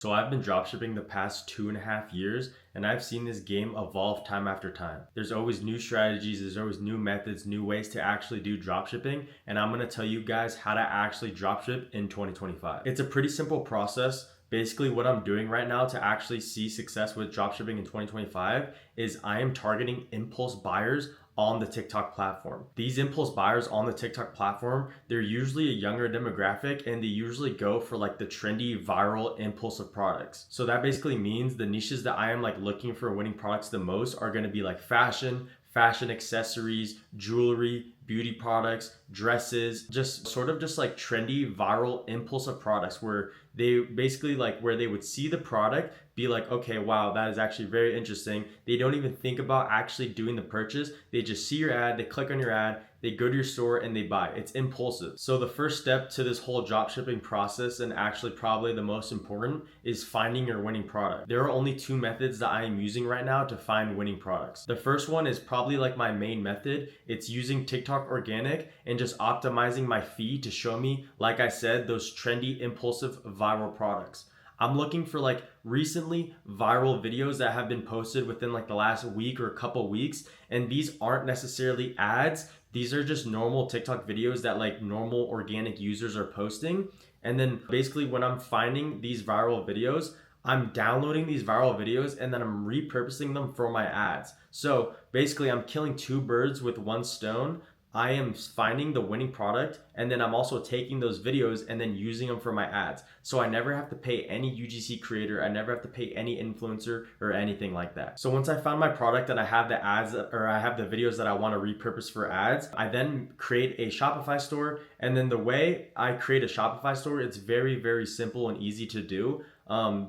So I've been dropshipping the past 2.5 years, and I've seen this game evolve time after time. There's always new strategies, there's always new methods, new ways to actually do dropshipping, and I'm gonna tell you guys how to actually dropship in 2025. It's a pretty simple process. Basically, what I'm doing right now to actually see success with dropshipping in 2025 is I am targeting impulse buyers on the TikTok platform. These impulse buyers on the TikTok platform, they're usually a younger demographic and they usually go for like the trendy, viral, impulsive products. So that basically means the niches that I am like looking for winning products the most are going to be like fashion accessories, jewelry, beauty products, dresses, just like trendy, viral, impulsive products where they basically like where they would see the product, be like, okay, wow, that is actually very interesting. They don't even think about actually doing the purchase. They just see your ad, they click on your ad, they go to your store and they buy. It's impulsive. So the first step to this whole dropshipping process, and actually probably the most important, is finding your winning product. There are only two methods that I am using right now to find winning products. The first one is probably like my main method. It's using TikTok organic and just optimizing my feed to show me, like I said, those trendy, impulsive, viral products. I'm looking for like recently viral videos that have been posted within like the last week or a couple weeks. And these aren't necessarily ads. These are just normal TikTok videos that like normal organic users are posting. And then basically when I'm finding these viral videos, I'm downloading these viral videos and then I'm repurposing them for my ads. So basically I'm killing two birds with one stone. I am finding the winning product and then I'm also taking those videos and then using them for my ads. So I never have to pay any UGC creator, I never have to pay any influencer or anything like that. So once I found my product and I have the ads or I have the videos that I want to repurpose for ads, I then create a Shopify store. And then the way I create a Shopify store, it's very, very simple and easy to do.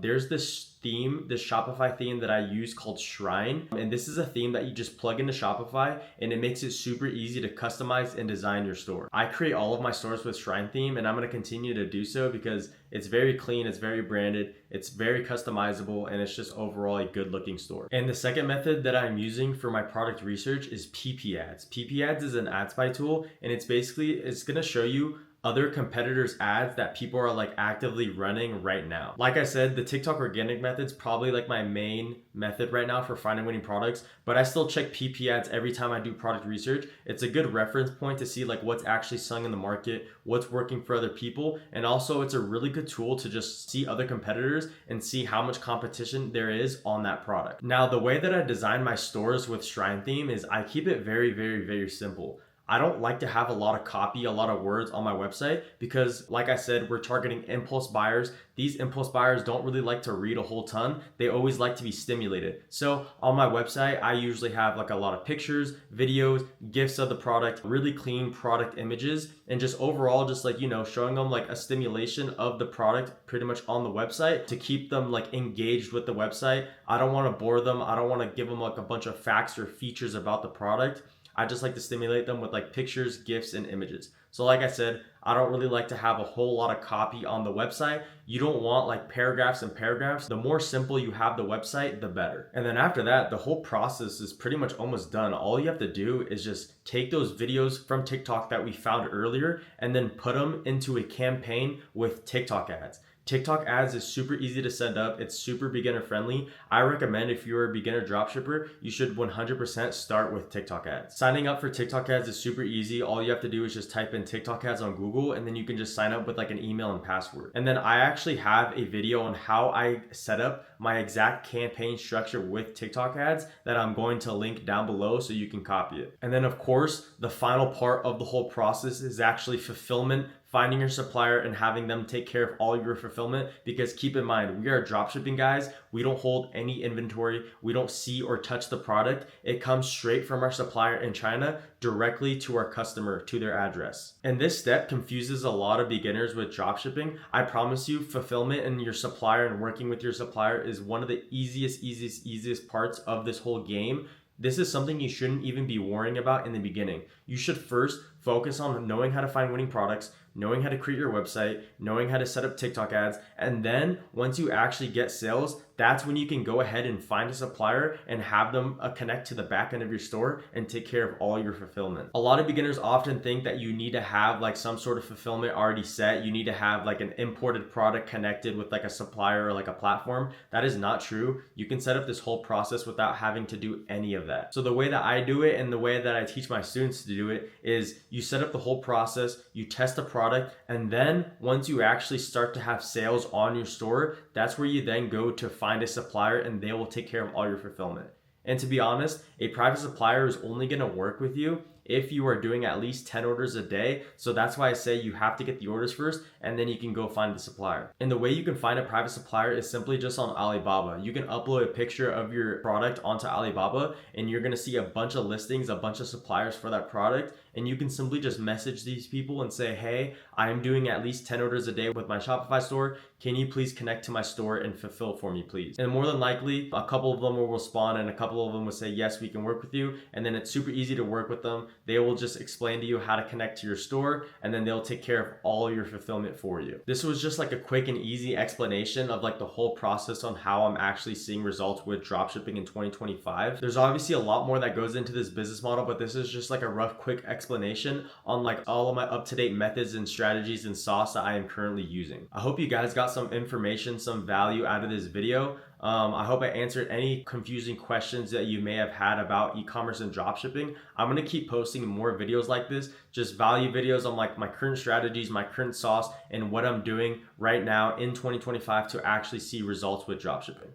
There's this Shopify theme that I use called Shrine. And this is a theme that you just plug into Shopify and it makes it super easy to customize and design your store. I create all of my stores with Shrine theme and I'm going to continue to do so because it's very clean, it's very branded, it's very customizable, and it's just overall a good looking store. And the second method that I'm using for my product research is PP ads. PP ads is an ad spy tool and it's going to show you other competitors' ads that people are like actively running right now. Like I said, the TikTok organic method's probably like my main method right now for finding winning products, but I still check PP ads every time I do product research. It's a good reference point to see like what's actually selling in the market, what's working for other people, and also it's a really good tool to just see other competitors and see how much competition there is on that product. Now, the way that I design my stores with Shrine theme is I keep it very, very, very simple. I don't like to have a lot of copy, a lot of words on my website because, like I said, we're targeting impulse buyers. These impulse buyers don't really like to read a whole ton. They always like to be stimulated. So on my website, I usually have like a lot of pictures, videos, gifs of the product, really clean product images, and just overall, just like, showing them like a stimulation of the product pretty much on the website to keep them like engaged with the website. I don't want to bore them. I don't want to give them like a bunch of facts or features about the product. I just like to stimulate them with like pictures, GIFs, and images. So like I said, I don't really like to have a whole lot of copy on the website. You don't want like paragraphs and paragraphs. The more simple you have the website, the better. And then after that, the whole process is pretty much almost done. All you have to do is just take those videos from TikTok that we found earlier and then put them into a campaign with TikTok ads. TikTok ads is super easy to set up. It's super beginner friendly. I recommend if you're a beginner dropshipper, you should 100% start with TikTok ads. Signing up for TikTok ads is super easy. All you have to do is just type in TikTok ads on Google and then you can just sign up with like an email and password. And then I actually have a video on how I set up my exact campaign structure with TikTok ads that I'm going to link down below so you can copy it. And then of course, the final part of the whole process is actually fulfillment, finding your supplier and having them take care of all your fulfillment. Because keep in mind, we are dropshipping guys. We don't hold any inventory. We don't see or touch the product. It comes straight from our supplier in China directly to our customer, to their address. And this step confuses a lot of beginners with dropshipping. I promise you, fulfillment and your supplier and working with your supplier is one of the easiest parts of this whole game. This is something you shouldn't even be worrying about in the beginning. You should first focus on knowing how to find winning products, knowing how to create your website, knowing how to set up TikTok ads, and then once you actually get sales, that's when you can go ahead and find a supplier and have them connect to the back end of your store and take care of all your fulfillment. A lot of beginners often think that you need to have like some sort of fulfillment already set. You need to have like an imported product connected with like a supplier or like a platform. That is not true. You can set up this whole process without having to do any of that. So the way that I do it and the way that I teach my students to do it is you set up the whole process, you test the product, and then once you actually start to have sales on your store, that's where you then go to find a supplier and they will take care of all your fulfillment. And to be honest, a private supplier is only going to work with you if you are doing at least 10 orders a day. So that's why I say you have to get the orders first and then you can go find the supplier. And the way you can find a private supplier is simply just on Alibaba. You can upload a picture of your product onto Alibaba and you're going to see a bunch of listings, a bunch of suppliers for that product. And you can simply just message these people and say, hey, I'm doing at least 10 orders a day with my Shopify store. Can you please connect to my store and fulfill for me, please? And more than likely, a couple of them will respond and a couple of them will say, yes, we can work with you. And then it's super easy to work with them. They will just explain to you how to connect to your store and then they'll take care of all your fulfillment for you. This was just like a quick and easy explanation of like the whole process on how I'm actually seeing results with dropshipping in 2025. There's obviously a lot more that goes into this business model, but this is just like a rough, quick explanation on like all of my up-to-date methods and strategies and sauce that I am currently using. I hope you guys got some information, some value out of this video. I hope I answered any confusing questions that you may have had about e-commerce and dropshipping. I'm going to keep posting more videos like this, just value videos on like my current strategies, my current sauce, and what I'm doing right now in 2025 to actually see results with dropshipping.